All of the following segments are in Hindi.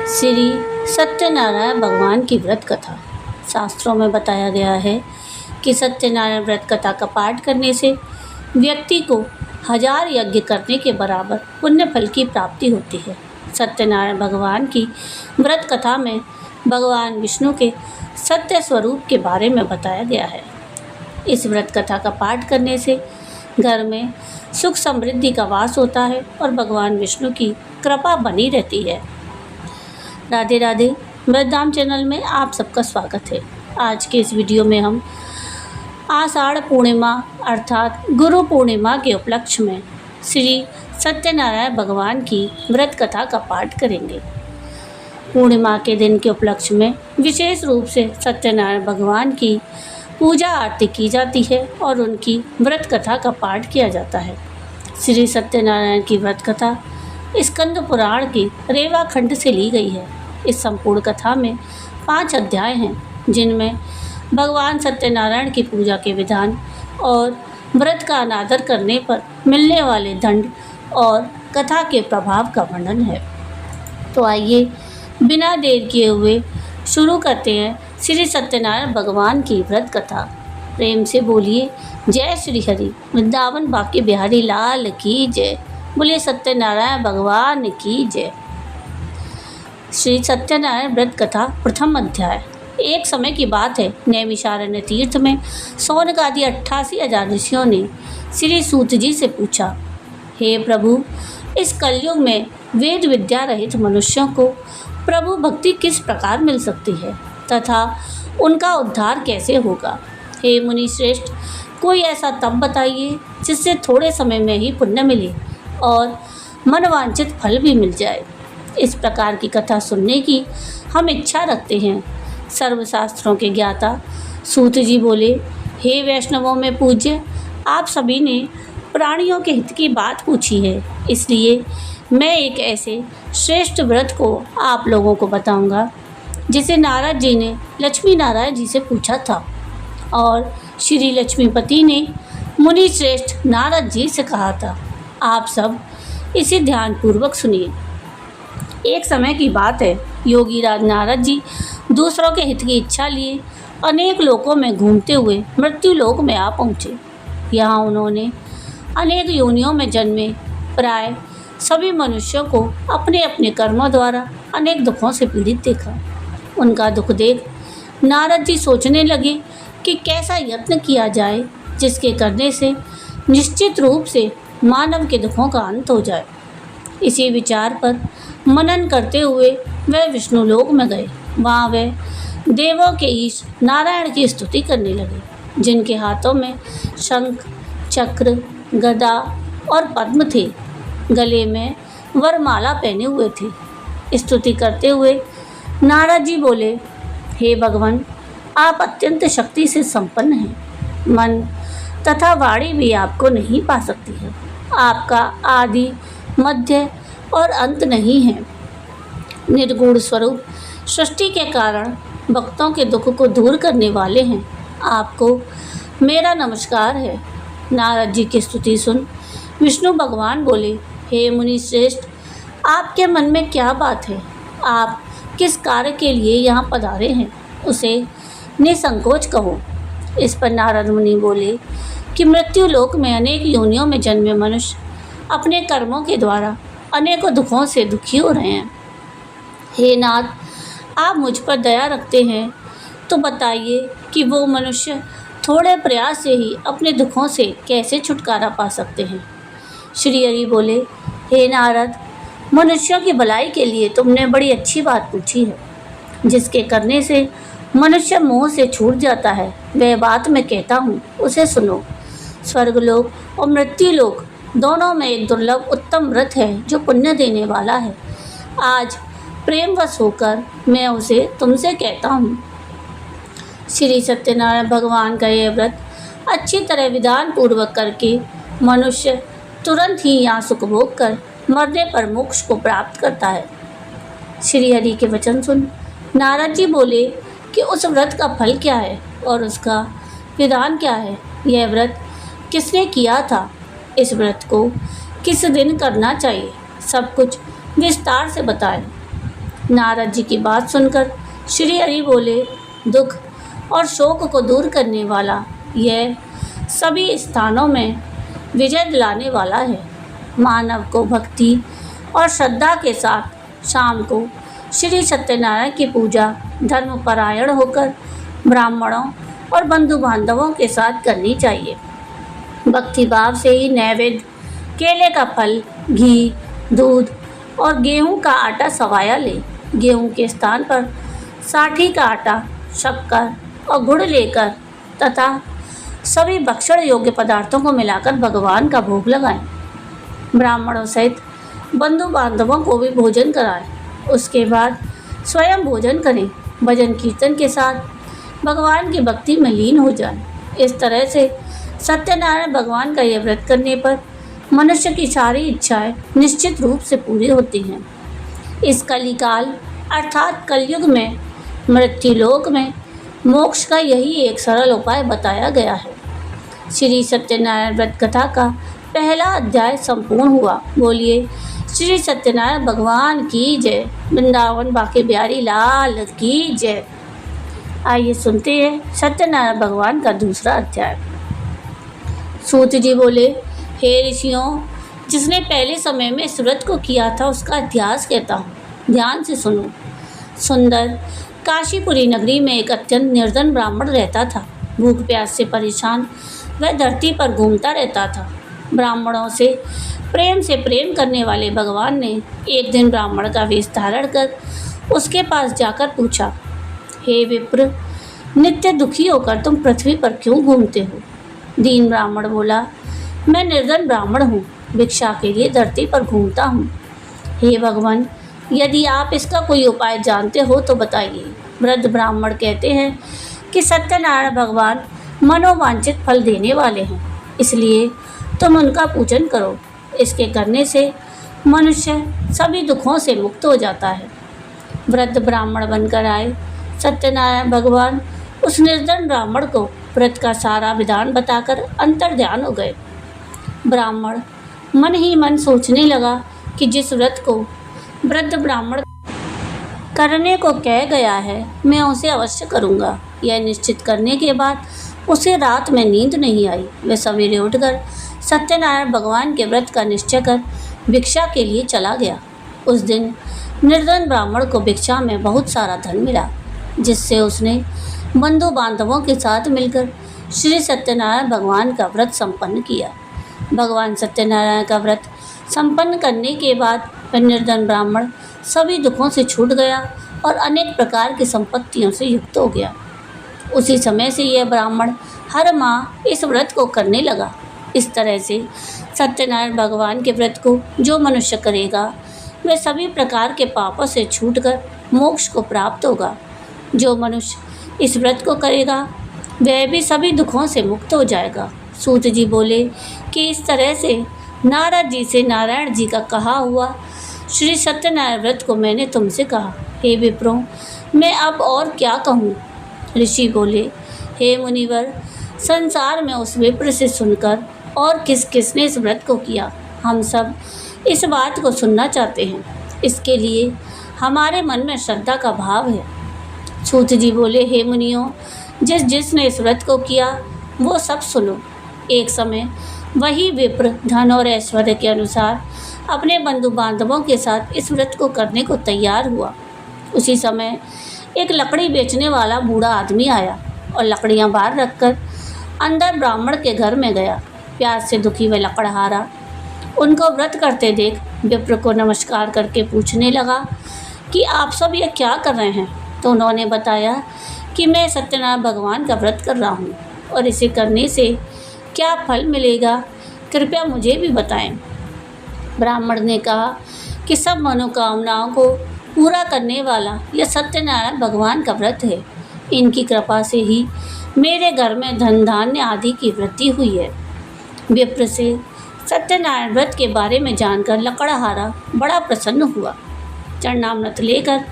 श्री सत्यनारायण भगवान की व्रत कथा। शास्त्रों में बताया गया है कि सत्यनारायण व्रत कथा का पाठ करने से व्यक्ति को 1000 यज्ञ करने के बराबर पुण्य फल की प्राप्ति होती है। सत्यनारायण भगवान की व्रत कथा में भगवान विष्णु के सत्य स्वरूप के बारे में बताया गया है। इस व्रत कथा का पाठ करने से घर में सुख समृद्धि का वास होता है और भगवान विष्णु की कृपा बनी रहती है। राधे राधे। व्रतधाम चैनल में आप सबका स्वागत है। आज के इस वीडियो में हम आषाढ़ पूर्णिमा अर्थात गुरु पूर्णिमा के उपलक्ष्य में श्री सत्यनारायण भगवान की व्रत कथा का पाठ करेंगे। पूर्णिमा के दिन के उपलक्ष्य में विशेष रूप से सत्यनारायण भगवान की पूजा आरती की जाती है और उनकी व्रत कथा का पाठ किया जाता है। श्री सत्यनारायण की व्रत कथा स्कंद पुराण की रेवा खंड से ली गई है। इस संपूर्ण कथा में 5 अध्याय हैं, जिनमें भगवान सत्यनारायण की पूजा के विधान और व्रत का अनादर करने पर मिलने वाले दंड और कथा के प्रभाव का वर्णन है। तो आइए बिना देर किए हुए शुरू करते हैं श्री सत्यनारायण भगवान की व्रत कथा। प्रेम से बोलिए जय श्री हरि। वृंदावन बाकी बिहारी लाल की जय। बोलिए सत्यनारायण भगवान की जय। श्री सत्यनारायण व्रत कथा प्रथम अध्याय। एक समय की बात है, नैमिषारण्य तीर्थ में सौनक आदि 88,000 ऋषियों ने श्री सूत जी से पूछा, हे प्रभु, इस कलयुग में वेद विद्या रहित मनुष्यों को प्रभु भक्ति किस प्रकार मिल सकती है तथा उनका उद्धार कैसे होगा। हे मुनि श्रेष्ठ, कोई ऐसा तप बताइए जिससे थोड़े समय में ही पुण्य मिले और मनवांछित फल भी मिल जाए। इस प्रकार की कथा सुनने की हम इच्छा रखते हैं। सर्वशास्त्रों के ज्ञाता सूत जी बोले, हे वैष्णवों में पूज्य, आप सभी ने प्राणियों के हित की बात पूछी है, इसलिए मैं एक ऐसे श्रेष्ठ व्रत को आप लोगों को बताऊंगा जिसे नारद जी ने लक्ष्मी नारायण जी से पूछा था और श्री लक्ष्मीपति ने मुनि श्रेष्ठ नारद जी से कहा था। आप सब इसे ध्यानपूर्वक सुनिए। एक समय की बात है, योगी राज नारद जी दूसरों के हित की इच्छा लिए अनेक लोकों में घूमते हुए मृत्यु लोक में आ पहुँचे। यहाँ उन्होंने अनेक योनियों में जन्मे प्राय सभी मनुष्यों को अपने अपने कर्मों द्वारा अनेक दुखों से पीड़ित देखा। उनका दुख देख नारद जी सोचने लगे कि कैसा यत्न किया जाए जिसके करने से निश्चित रूप से मानव के दुखों का अंत हो जाए। इसी विचार पर मनन करते हुए वह विष्णु लोक में गए। वहाँ वे देवों के ईश नारायण की स्तुति करने लगे, जिनके हाथों में शंख, चक्र, गदा और पद्म थे। गले में वरमाला पहने हुए थे। स्तुति करते हुए नारद जी बोले, हे भगवान, आप अत्यंत शक्ति से संपन्न हैं। मन तथा वाणी भी आपको नहीं पा सकती है। आपका आदि मध्य और अंत नहीं है। निर्गुण स्वरूप सृष्टि के कारण भक्तों के दुख को दूर करने वाले हैं। आपको मेरा नमस्कार है। नारद जी की स्तुति सुन विष्णु भगवान बोले, हे मुनि श्रेष्ठ, आपके मन में क्या बात है? आप किस कार्य के लिए यहाँ पधारे हैं, उसे निसंकोच कहो। इस पर नारद मुनि बोले कि मृत्यु लोक में अनेक योनियों में जन्मे मनुष्य अपने कर्मों के द्वारा अनेकों दुखों से दुखी हो रहे हैं। हे नाथ, आप मुझ पर दया रखते हैं तो बताइए कि वो मनुष्य थोड़े प्रयास से ही अपने दुखों से कैसे छुटकारा पा सकते हैं। श्री हरि बोले, हे नारद, मनुष्यों की भलाई के लिए तुमने बड़ी अच्छी बात पूछी है। जिसके करने से मनुष्य मोह से छूट जाता है, वह बात मैं कहता हूँ, उसे सुनो। स्वर्गलोक और मृत्युलोक दोनों में एक दुर्लभ उत्तम व्रत है जो पुण्य देने वाला है। आज प्रेमवश होकर मैं उसे तुमसे कहता हूँ। श्री सत्यनारायण भगवान का यह व्रत अच्छी तरह विधान पूर्वक करके मनुष्य तुरंत ही यहाँ सुख भोग कर मरने पर मोक्ष को प्राप्त करता है। श्री हरि के वचन सुन नारद जी बोले कि उस व्रत का फल क्या है और उसका विधान क्या है। यह व्रत किसने किया था, इस व्रत को किस दिन करना चाहिए, सब कुछ विस्तार से बताएं। नारद जी की बात सुनकर श्री हरि बोले, दुख और शोक को दूर करने वाला यह सभी स्थानों में विजय दिलाने वाला है। मानव को भक्ति और श्रद्धा के साथ शाम को श्री सत्यनारायण की पूजा धर्मपरायण होकर ब्राह्मणों और बंधु बांधवों के साथ करनी चाहिए। भक्ति भाव से ही नैवेद्य, केले का फल, घी, दूध और गेहूं का आटा सवाया ले। गेहूं के स्थान पर साठी का आटा, शक्कर और गुड़ लेकर तथा सभी भक्षण योग्य पदार्थों को मिलाकर भगवान का भोग लगाएं। ब्राह्मणों सहित बंधु बांधवों को भी भोजन कराएं। उसके बाद स्वयं भोजन करें। भजन कीर्तन के साथ भगवान की भक्ति में लीन हो जाएं। इस तरह से सत्यनारायण भगवान का यह व्रत करने पर मनुष्य की सारी इच्छाएं निश्चित रूप से पूरी होती हैं। इस कलिकाल अर्थात कलयुग में मृत्युलोक में मोक्ष का यही एक सरल उपाय बताया गया है। श्री सत्यनारायण व्रत कथा का पहला अध्याय संपूर्ण हुआ। बोलिए श्री सत्यनारायण भगवान की जय। वृंदावन बाके बिहारी लाल की जय। आइए सुनते हैं सत्यनारायण भगवान का दूसरा अध्याय। सूत जी बोले, हे ऋषियों, जिसने पहले समय में इस व्रत को किया था उसका इतिहास कहता हूँ, ध्यान से सुनो। सुंदर काशीपुरी नगरी में एक अत्यंत निर्धन ब्राह्मण रहता था। भूख प्यास से परेशान वह धरती पर घूमता रहता था। ब्राह्मणों से प्रेम करने वाले भगवान ने एक दिन ब्राह्मण का वेश धारण कर उसके पास जाकर पूछा, हे विप्र, नित्य दुखी होकर तुम पृथ्वी पर क्यों घूमते हो? दीन ब्राह्मण बोला, मैं निर्धन ब्राह्मण हूँ, भिक्षा के लिए धरती पर घूमता हूँ। हे भगवान, यदि आप इसका कोई उपाय जानते हो तो बताइए। वृद्ध ब्राह्मण कहते हैं कि सत्यनारायण भगवान मनोवांछित फल देने वाले हैं, इसलिए तुम उनका पूजन करो। इसके करने से मनुष्य सभी दुखों से मुक्त हो जाता है। वृद्ध ब्राह्मण बनकर आए सत्यनारायण भगवान उस निर्धन ब्राह्मण को व्रत का सारा विधान बताकर अंतर्ध्यान हो गए। ब्राह्मण मन ही मन सोचने लगा कि जिस व्रत को वृद्ध ब्राह्मण करने को कह गया है मैं उसे अवश्य करूँगा। यह निश्चित करने के बाद उसे रात में नींद नहीं आई। वह सवेरे उठकर सत्यनारायण भगवान के व्रत का निश्चय कर भिक्षा के लिए चला गया। उस दिन निर्धन ब्राह्मण को भिक्षा में बहुत सारा धन मिला, जिससे उसने बंधु बांधवों के साथ मिलकर श्री सत्यनारायण भगवान का व्रत संपन्न किया। भगवान सत्यनारायण का व्रत संपन्न करने के बाद वह निर्धन ब्राह्मण सभी दुखों से छूट गया और अनेक प्रकार की संपत्तियों से युक्त हो गया। उसी समय से यह ब्राह्मण हर माह इस व्रत को करने लगा। इस तरह से सत्यनारायण भगवान के व्रत को जो मनुष्य करेगा वह सभी प्रकार के पापों से छूटकर मोक्ष को प्राप्त होगा। जो मनुष्य इस व्रत को करेगा वह भी सभी दुखों से मुक्त हो जाएगा। सूत जी बोले कि इस तरह से नारद जी से नारायण जी का कहा हुआ श्री सत्यनारायण व्रत को मैंने तुमसे कहा। हे विप्रो, मैं अब और क्या कहूँ? ऋषि बोले, हे मुनिवर, संसार में उस विप्र से सुनकर और किस किसने इस व्रत को किया, हम सब इस बात को सुनना चाहते हैं। इसके लिए हमारे मन में श्रद्धा का भाव है। सूत जी बोले, हे मुनियों, जिसने इस व्रत को किया वो सब सुनो। एक समय वही विप्र धन और ऐश्वर्य के अनुसार अपने बंधु बांधवों के साथ इस व्रत को करने को तैयार हुआ। उसी समय एक लकड़ी बेचने वाला बूढ़ा आदमी आया और लकड़ियां बाहर रखकर अंदर ब्राह्मण के घर में गया। प्यास से दुखी वह लकड़हारा उनको व्रत करते देख विप्र को नमस्कार करके पूछने लगा कि आप सब ये क्या कर रहे हैं? तो उन्होंने बताया कि मैं सत्यनारायण भगवान का व्रत कर रहा हूँ और इसे करने से क्या फल मिलेगा, कृपया मुझे भी बताएं। ब्राह्मण ने कहा कि सब मनोकामनाओं को पूरा करने वाला यह सत्यनारायण भगवान का व्रत है। इनकी कृपा से ही मेरे घर में धन धान्य आदि की वृद्धि हुई है। विप्र से सत्यनारायण व्रत के बारे में जानकर लकड़हारा बड़ा प्रसन्न हुआ। चरणामृत लेकर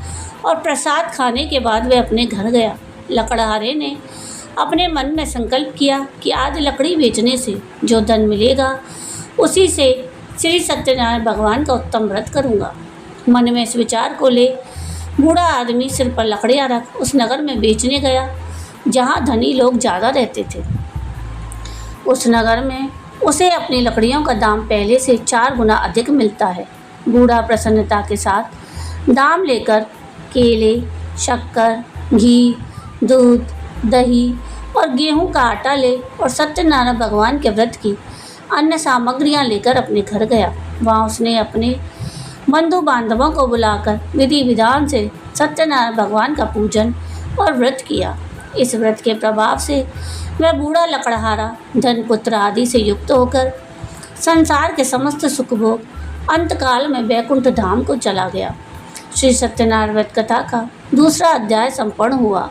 और प्रसाद खाने के बाद वह अपने घर गया। लकड़हारे ने अपने मन में संकल्प किया कि आज लकड़ी बेचने से जो धन मिलेगा उसी से श्री सत्यनारायण भगवान का उत्तम व्रत करूँगा। मन में इस विचार को ले बूढ़ा आदमी सिर पर लकड़ियाँ रख उस नगर में बेचने गया जहाँ धनी लोग ज़्यादा रहते थे। उस नगर में उसे अपनी लकड़ियों का दाम पहले से 4 गुना अधिक मिलता है। बूढ़ा प्रसन्नता के साथ दाम लेकर केले, शक्कर, घी, दूध, दही और गेहूं का आटा ले और सत्यनारायण भगवान के व्रत की अन्य सामग्रियां लेकर अपने घर गया। वहाँ उसने अपने बंधु बांधवों को बुलाकर विधि विधान से सत्यनारायण भगवान का पूजन और व्रत किया। इस व्रत के प्रभाव से वह बूढ़ा लकड़हारा धन पुत्र आदि से युक्त होकर संसार के समस्त सुख भोग अंतकाल में वैकुंठ धाम को चला गया। श्री सत्यनारायण व्रत कथा का दूसरा अध्याय संपन्न हुआ।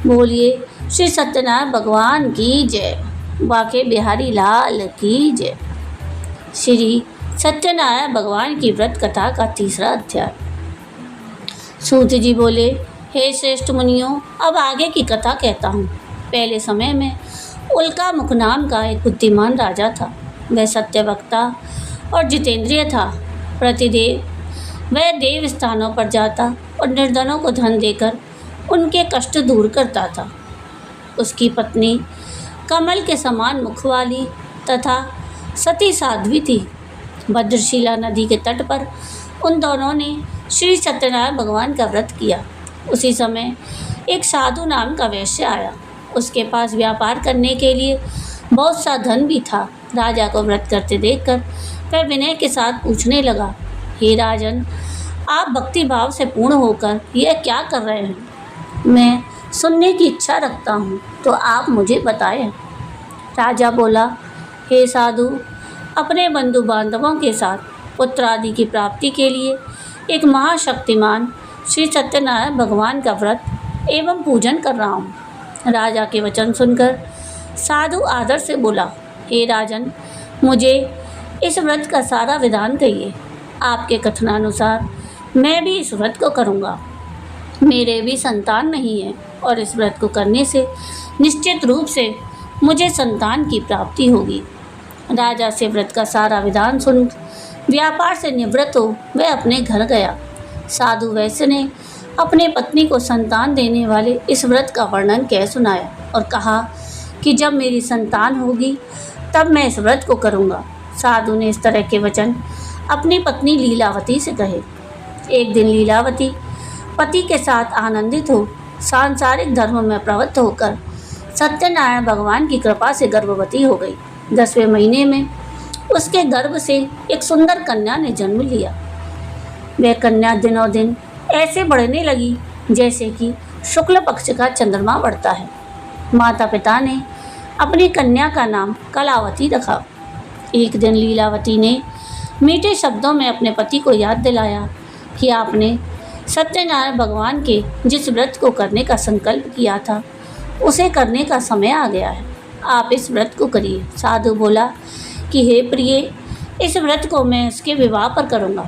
बोलिए श्री सत्यनारायण भगवान की जय। बाके बिहारी लाल की जय। श्री सत्यनारायण भगवान की व्रत कथा का तीसरा अध्याय। सूत जी बोले, हे श्रेष्ठ मुनियों, अब आगे की कथा कहता हूँ। पहले समय में उल्का मुख नाम का एक बुद्धिमान राजा था। वह सत्यवक्ता और जितेंद्रिय था। प्रतिदेव वह देव स्थानों पर जाता और निर्धनों को धन देकर उनके कष्ट दूर करता था। उसकी पत्नी कमल के समान मुख वाली तथा सती साध्वी थी। भद्रशिला नदी के तट पर उन दोनों ने श्री सत्यनारायण भगवान का व्रत किया। उसी समय एक साधु नाम का वैश्य आया। उसके पास व्यापार करने के लिए बहुत सा धन भी था। राजा को व्रत करते देखकर वह विनय के साथ पूछने लगा, हे राजन, आप भक्ति भाव से पूर्ण होकर यह क्या कर रहे हैं? मैं सुनने की इच्छा रखता हूँ, तो आप मुझे बताएं। राजा बोला, हे साधु, अपने बंधु बांधवों के साथ पुत्र आदि की प्राप्ति के लिए एक महाशक्तिमान श्री सत्यनारायण भगवान का व्रत एवं पूजन कर रहा हूँ। राजा के वचन सुनकर साधु आदर से बोला, हे राजन, मुझे इस व्रत का सारा विधान कहिए। आपके कथनानुसार मैं भी इस व्रत को करूँगा। मेरे भी संतान नहीं है और इस व्रत को करने से निश्चित रूप से मुझे संतान की प्राप्ति होगी। राजा से व्रत का सारा विधान सुन व्यापार से निवृत्त हो वह अपने घर गया। साधु वैश्य ने अपने पत्नी को संतान देने वाले इस व्रत का वर्णन कह सुनाया और कहा कि जब मेरी संतान होगी तब मैं इस व्रत को करूँगा। साधु ने इस तरह के वचन अपनी पत्नी लीलावती से कहे। एक दिन लीलावती पति के साथ आनंदित हो सांसारिक धर्म में प्रवृत्त होकर सत्यनारायण भगवान की कृपा से गर्भवती हो गई। 10वें महीने में उसके गर्भ से एक सुंदर कन्या ने जन्म लिया। वह कन्या दिनों दिन ऐसे बढ़ने लगी जैसे कि शुक्ल पक्ष का चंद्रमा बढ़ता है। माता पिता ने अपनी कन्या का नाम कलावती रखा। एक दिन लीलावती ने मीठे शब्दों में अपने पति को याद दिलाया कि आपने सत्यनारायण भगवान के जिस व्रत को करने का संकल्प किया था उसे करने का समय आ गया है। आप इस व्रत को करिए। साधु बोला कि हे प्रिय, इस व्रत को मैं इसके विवाह पर करूँगा।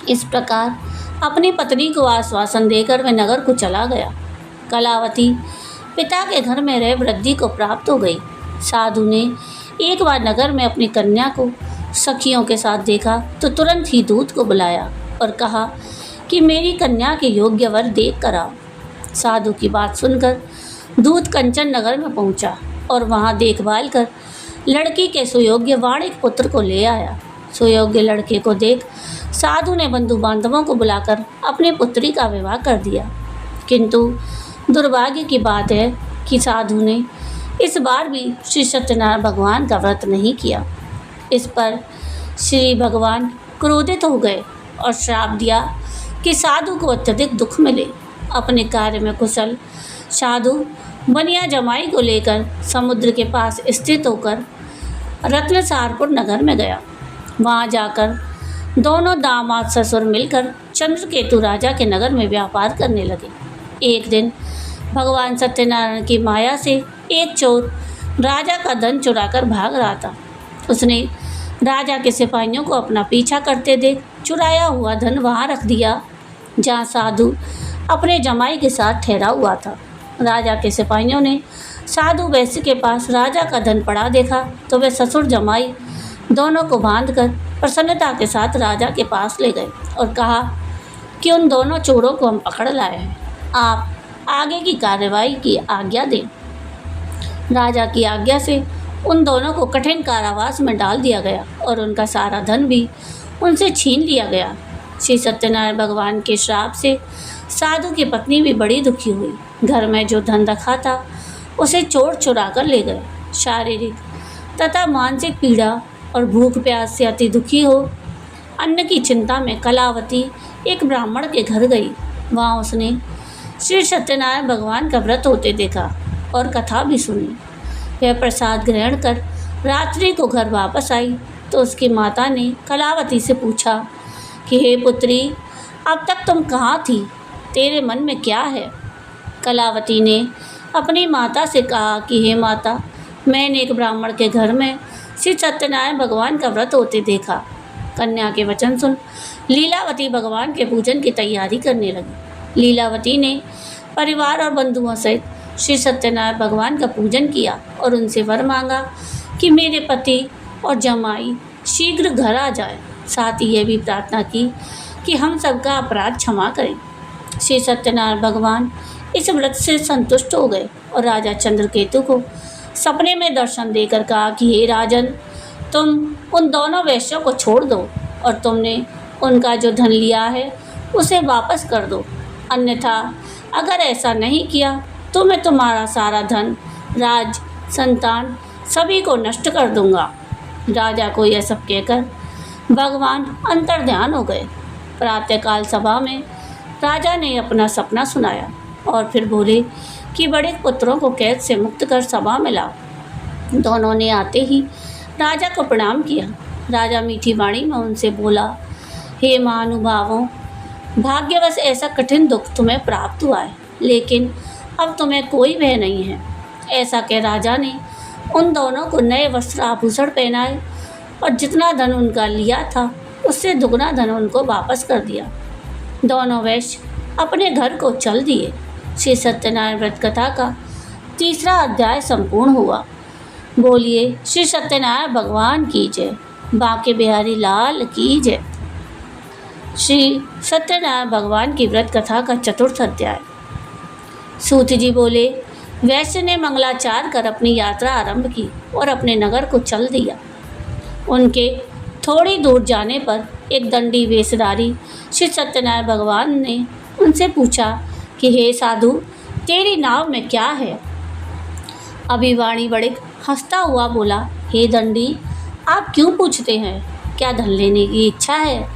इस प्रकार अपनी पत्नी को आश्वासन देकर वह नगर को चला गया। कलावती पिता के घर में रह वृद्धि को प्राप्त हो गई। साधु ने एक बार नगर में अपनी कन्या को सखियों के साथ देखा तो तुरंत ही दूत को बुलाया और कहा कि मेरी कन्या के योग्य वर देख कर आओ। साधु की बात सुनकर दूत कंचन नगर में पहुंचा और वहां देखभाल कर लड़की के सुयोग्य वाणिक पुत्र को ले आया। सुयोग्य लड़के को देख साधु ने बंधु बांधवों को बुलाकर अपनी पुत्री का विवाह कर दिया। किंतु दुर्भाग्य की बात है कि साधु ने इस बार भी श्री सत्यनारायण भगवान का व्रत नहीं किया। इस पर श्री भगवान क्रोधित हो गए और श्राप दिया कि साधु को अत्यधिक दुख मिले। अपने कार्य में कुशल साधु बनिया जमाई को लेकर समुद्र के पास स्थित होकर रत्नसारपुर नगर में गया। वहां जाकर दोनों दामाद ससुर मिलकर चंद्रकेतु राजा के नगर में व्यापार करने लगे। एक दिन भगवान सत्यनारायण की माया से एक चोर राजा का धन चुराकर भाग रहा था। उसने राजा के सिपाहियों को अपना पीछा करते देख चुराया हुआ धन वहां रख दिया जहां साधु अपने जमाई के साथ ठहरा हुआ था। राजा के सिपाहियों ने साधु वैश्य के पास राजा का धन पड़ा देखा तो वे ससुर जमाई दोनों को बांधकर प्रसन्नता के साथ राजा के पास ले गए और कहा, कि उन दोनों चोरों को हम पकड़ लाए हैं। आप आगे की कार्रवाई की आज्ञा दें। राजा की आज्ञा से उन दोनों को कठिन कारावास में डाल दिया गया और उनका सारा धन भी उनसे छीन लिया गया। श्री सत्यनारायण भगवान के श्राप से साधु की पत्नी भी बड़ी दुखी हुई। घर में जो धन रखा था उसे चोर चुरा कर ले गए। शारीरिक तथा मानसिक पीड़ा और भूख प्यास से अति दुखी हो अन्न की चिंता में कलावती एक ब्राह्मण के घर गई। वहाँ उसने श्री सत्यनारायण भगवान का व्रत होते देखा और कथा भी सुनी। वह प्रसाद ग्रहण कर रात्रि को घर वापस आई तो उसकी माता ने कलावती से पूछा कि हे पुत्री, अब तक तुम कहाँ थी? तेरे मन में क्या है? कलावती ने अपनी माता से कहा कि हे माता, मैंने एक ब्राह्मण के घर में श्री सत्यनारायण भगवान का व्रत होते देखा। कन्या के वचन सुन लीलावती भगवान के पूजन की तैयारी करने लगी। लीलावती ने परिवार और बंधुओं सहित श्री सत्यनारायण भगवान का पूजन किया और उनसे वर मांगा कि मेरे पति और जमाई शीघ्र घर आ जाए। साथ ही यह भी प्रार्थना की कि हम सबका अपराध क्षमा करें। श्री सत्यनारायण भगवान इस व्रत से संतुष्ट हो गए और राजा चंद्रकेतु को सपने में दर्शन देकर कहा कि हे राजन, तुम उन दोनों वैश्यों को छोड़ दो और तुमने उनका जो धन लिया है उसे वापस कर दो, अन्यथा अगर ऐसा नहीं किया तो मैं तुम्हारा सारा धन, राज, संतान सभी को नष्ट कर दूंगा। राजा को यह सब कहकर भगवान अंतर्ध्यान हो गए। प्रातःकाल सभा में राजा ने अपना सपना सुनाया और फिर बोले कि बड़े पुत्रों को कैद से मुक्त कर सभा में लाओ। दोनों ने आते ही राजा को प्रणाम किया। राजा मीठी वाणी में उनसे बोला, हे महानुभावों, भाग्यवश ऐसा कठिन दुख तुम्हें प्राप्त हुआ है, लेकिन अब तुम्हें कोई भय नहीं है। ऐसा कह राजा ने उन दोनों को नए वस्त्र आभूषण पहनाए और जितना धन उनका लिया था उससे दुगना धन उनको वापस कर दिया। दोनों वैश्य अपने घर को चल दिए। श्री सत्यनारायण व्रत कथा का तीसरा अध्याय संपूर्ण हुआ। बोलिए श्री सत्यनारायण भगवान की जय। बांके बिहारी लाल की जय। श्री सत्यनारायण भगवान की व्रत कथा का चतुर्थ अध्याय। सूत जी बोले, वैश्य ने मंगलाचार कर अपनी यात्रा आरंभ की और अपने नगर को चल दिया। उनके थोड़ी दूर जाने पर एक दंडी वेशधारी श्री सत्यनारायण भगवान ने उनसे पूछा कि हे साधु, तेरी नाव में क्या है? अभिवाणी बड़े हंसता हुआ बोला, हे दंडी, आप क्यों पूछते हैं? क्या धन लेने की इच्छा है?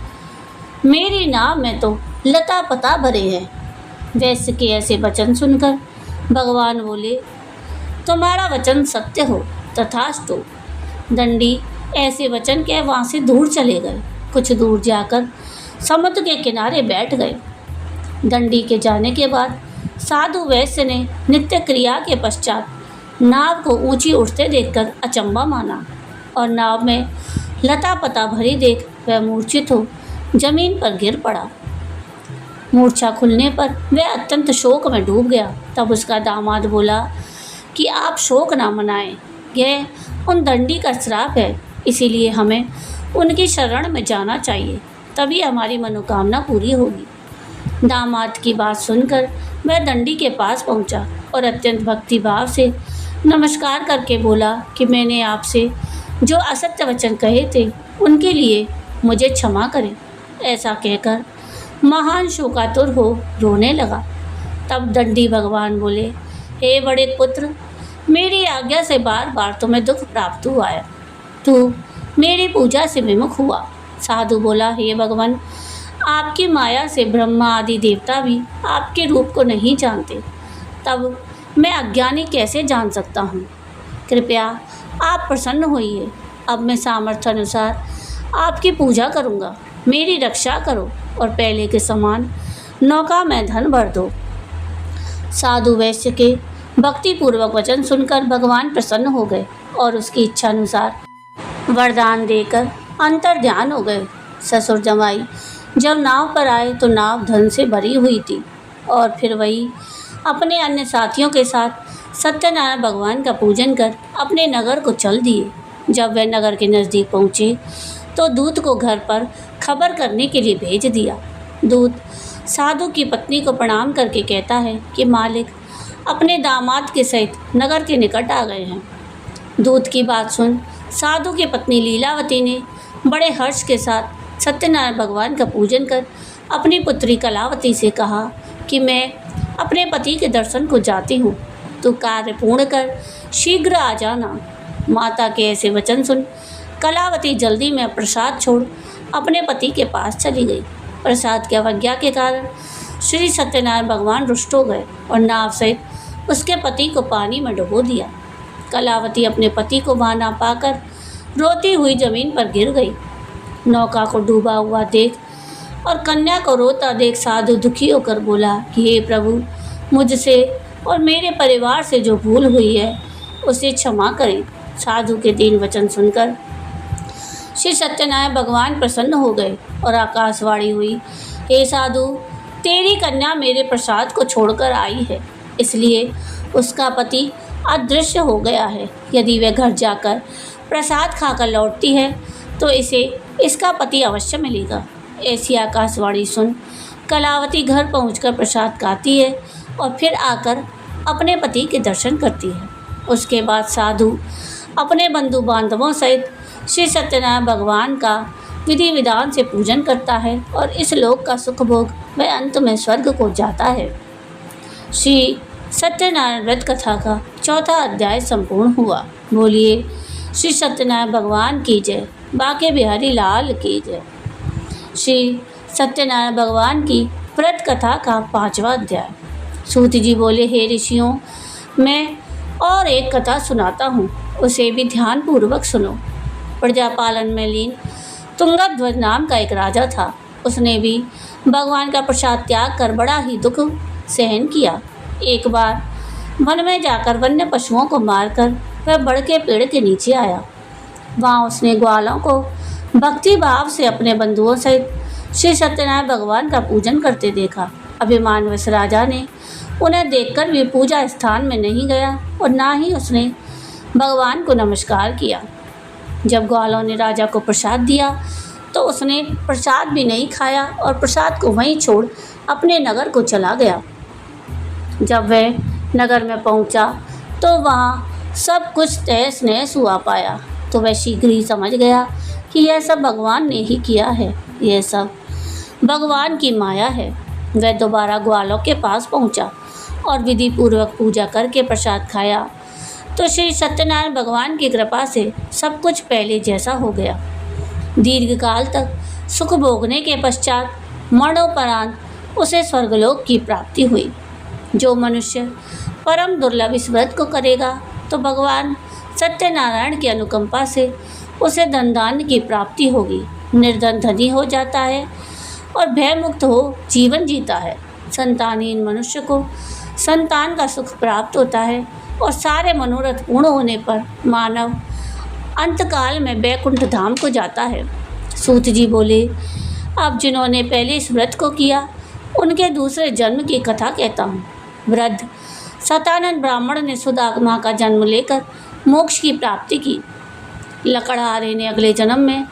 मेरी नाव में तो लता पता भरे हैं। वैश्य के ऐसे वचन सुनकर भगवान बोले, तुम्हारा वचन सत्य हो, तथास्तु। दंडी ऐसे वचन कह वहाँ से दूर चले गए। कुछ दूर जाकर समुद्र के किनारे बैठ गए। दंडी के जाने के बाद साधु वैश्य ने नित्य क्रिया के पश्चात नाव को ऊंची उठते देखकर अचंबा माना और नाव में लता पता भरी देख वह मूर्छित हो जमीन पर गिर पड़ा। मूर्छा खुलने पर वह अत्यंत शोक में डूब गया। तब उसका दामाद बोला कि आप शोक ना मनाएं, यह उन दंडी का श्राप है, इसीलिए हमें उनकी शरण में जाना चाहिए, तभी हमारी मनोकामना पूरी होगी। दामाद की बात सुनकर वह दंडी के पास पहुंचा और अत्यंत भक्तिभाव से नमस्कार करके बोला कि मैंने आपसे जो असत्य वचन कहे थे उनके लिए मुझे क्षमा करें। ऐसा कहकर महान शोकातुर हो रोने लगा। तब दंडी भगवान बोले, हे बड़े पुत्र, मेरी आज्ञा से बार बार तुम्हें दुख प्राप्त हुआ है। तू मेरी पूजा से विमुख हुआ। साधु बोला, हे भगवान, आपकी माया से ब्रह्मा आदि देवता भी आपके रूप को नहीं जानते, तब मैं अज्ञानी कैसे जान सकता हूँ? कृपया आप प्रसन्न होइए। अब मैं सामर्थ्य अनुसार आपकी पूजा करूँगा। मेरी रक्षा करो और पहले के समान नौका में धन भर दो। साधु वैश्य के भक्तिपूर्वक वचन सुनकर भगवान प्रसन्न हो गए और उसकी इच्छा अनुसार वरदान देकर अंतर्ध्यान हो गए। ससुर जमाई जब नाव पर आए तो नाव धन से भरी हुई थी और फिर वही अपने अन्य साथियों के साथ सत्यनारायण भगवान का पूजन कर अपने नगर को चल दिए। जब वे नगर के नज़दीक पहुँचे तो दूत को घर पर खबर करने के लिए भेज दिया। दूत साधु की पत्नी को प्रणाम करके कहता है कि मालिक अपने दामाद के सहित नगर के निकट आ गए हैं। दूत की बात सुन साधु की पत्नी लीलावती ने बड़े हर्ष के साथ सत्यनारायण भगवान का पूजन कर अपनी पुत्री कलावती से कहा कि मैं अपने पति के दर्शन को जाती हूँ, तू कार्य पूर्ण कर शीघ्र आ जाना। माता के ऐसे वचन सुन कलावती जल्दी में प्रसाद छोड़ अपने पति के पास चली गई। प्रसाद की अवज्ञा के कारण श्री सत्यनारायण भगवान रुष्ट हो गए और नाव सहित उसके पति को पानी में डुबो दिया। कलावती अपने पति को वहाँ ना पाकर रोती हुई जमीन पर गिर गई। नौका को डूबा हुआ देख और कन्या को रोता देख साधु दुखी होकर बोला कि हे प्रभु, मुझसे और मेरे परिवार से जो भूल हुई है उसे क्षमा करें। साधु के दीन वचन सुनकर श्री सत्यनारायण भगवान प्रसन्न हो गए और आकाशवाणी हुई, हे साधु, तेरी कन्या मेरे प्रसाद को छोड़कर आई है, इसलिए उसका पति अदृश्य हो गया है। यदि वह घर जाकर प्रसाद खाकर लौटती है तो इसे इसका पति अवश्य मिलेगा। ऐसी आकाशवाणी सुन कलावती घर पहुंचकर प्रसाद खाती है और फिर आकर अपने पति के दर्शन करती है। उसके बाद साधु अपने बंधु बांधवों सहित श्री सत्यनारायण भगवान का विधि विधान से पूजन करता है और इस लोक का सुख भोग वह अंत में स्वर्ग को जाता है। श्री सत्यनारायण व्रत कथा का चौथा अध्याय संपूर्ण हुआ। बोलिए श्री सत्यनारायण भगवान की जय, बांके बिहारी लाल की जय। श्री सत्यनारायण भगवान की व्रत कथा का पांचवा अध्याय। सूत जी बोले, हे ऋषियों, मैं और एक कथा सुनाता हूँ, उसे भी ध्यानपूर्वक सुनो। प्रजापालन में लीन तुंगध्वज नाम का एक राजा था। उसने भी भगवान का प्रसाद त्याग कर बड़ा ही दुख सहन किया। एक बार वन में जाकर वन्य पशुओं को मारकर वह बड़ के पेड़ के नीचे आया। वहाँ उसने ग्वालों को भक्ति भाव से अपने बंधुओं सहित श्री सत्यनारायण भगवान का पूजन करते देखा। अभिमानवश राजा ने उन्हें देखकर भी पूजा स्थान में नहीं गया और ना ही उसने भगवान को नमस्कार किया। जब ग्वालों ने राजा को प्रसाद दिया तो उसने प्रसाद भी नहीं खाया और प्रसाद को वहीं छोड़ अपने नगर को चला गया। जब वह नगर में पहुंचा तो वहाँ सब कुछ तहस नहस हुआ पाया, तो वह शीघ्र ही समझ गया कि यह सब भगवान ने ही किया है, यह सब भगवान की माया है। वह दोबारा ग्वालों के पास पहुंचा और विधि पूर्वक पूजा करके प्रसाद खाया तो श्री सत्यनारायण भगवान की कृपा से सब कुछ पहले जैसा हो गया। दीर्घकाल तक सुख भोगने के पश्चात मरणोपरांत उसे स्वर्गलोक की प्राप्ति हुई। जो मनुष्य परम दुर्लभ इस व्रत को करेगा तो भगवान सत्यनारायण की अनुकंपा से उसे धनधान्य की प्राप्ति होगी, निर्धन धनी हो जाता है और भयमुक्त हो जीवन जीता है। संतानहीन मनुष्य को संतान का सुख प्राप्त होता है और सारे मनोरथ पूर्ण होने पर मानव अंतकाल में वैकुंठ धाम को जाता है। सूत जी बोले, अब जिन्होंने पहले इस व्रत को किया उनके दूसरे जन्म की कथा कहता हूँ। वृद्ध सतानंद ब्राह्मण ने सुधा माँ का जन्म लेकर मोक्ष की प्राप्ति की। लकड़हारे ने अगले जन्म में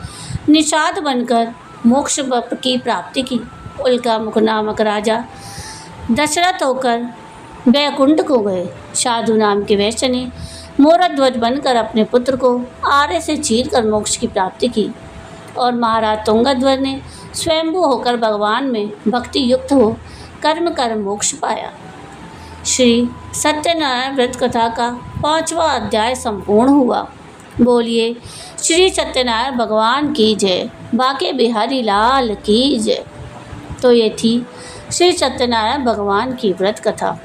निषाद बनकर मोक्ष की प्राप्ति की। उल्कामुख नामक राजा दशरथ होकर वैकुंठ को गए। साधु नाम के वैश्य ने मोरध्वज बनकर अपने पुत्र को आरे से चीर कर मोक्ष की प्राप्ति की और महाराज तुंगध्वज ने स्वयंभू होकर भगवान में भक्ति युक्त हो कर्म कर मोक्ष पाया। श्री सत्यनारायण व्रत कथा का पांचवा अध्याय संपूर्ण हुआ। बोलिए श्री सत्यनारायण भगवान की जय, बांके बिहारी लाल की जय। तो ये थी श्री सत्यनारायण भगवान की व्रत कथा।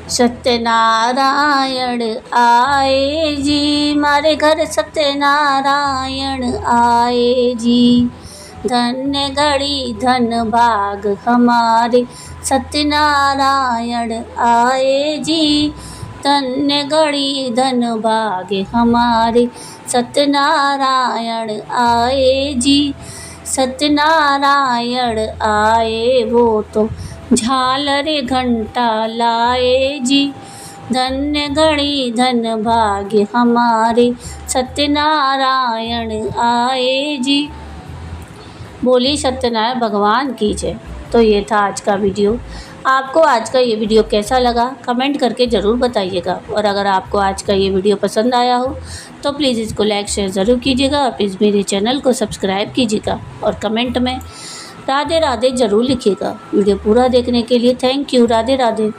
सत्यनारायण आए जी, मारे घर सत्यनारायण आए जी। धन्य घड़ी धन भाग हमारे सत्यनारायण आए जी। धन्य घड़ी धन भाग हमारे सत्यनारायण आए जी। सत्यनारायण आए वो तो झालरे घंटा लाए जी। धन्य घड़ी धन भाग्य हमारे सत्यनारायण आए जी। बोली सत्यनारायण भगवान की जय। तो ये था आज का वीडियो। आपको आज का ये वीडियो कैसा लगा कमेंट करके ज़रूर बताइएगा, और अगर आपको आज का ये वीडियो पसंद आया हो तो प्लीज़ इसको लाइक शेयर ज़रूर कीजिएगा, और प्लीज़ मेरे चैनल को सब्सक्राइब कीजिएगा और कमेंट में राधे राधे ज़रूर लिखिएगा। वीडियो पूरा देखने के लिए थैंक यू। राधे राधे।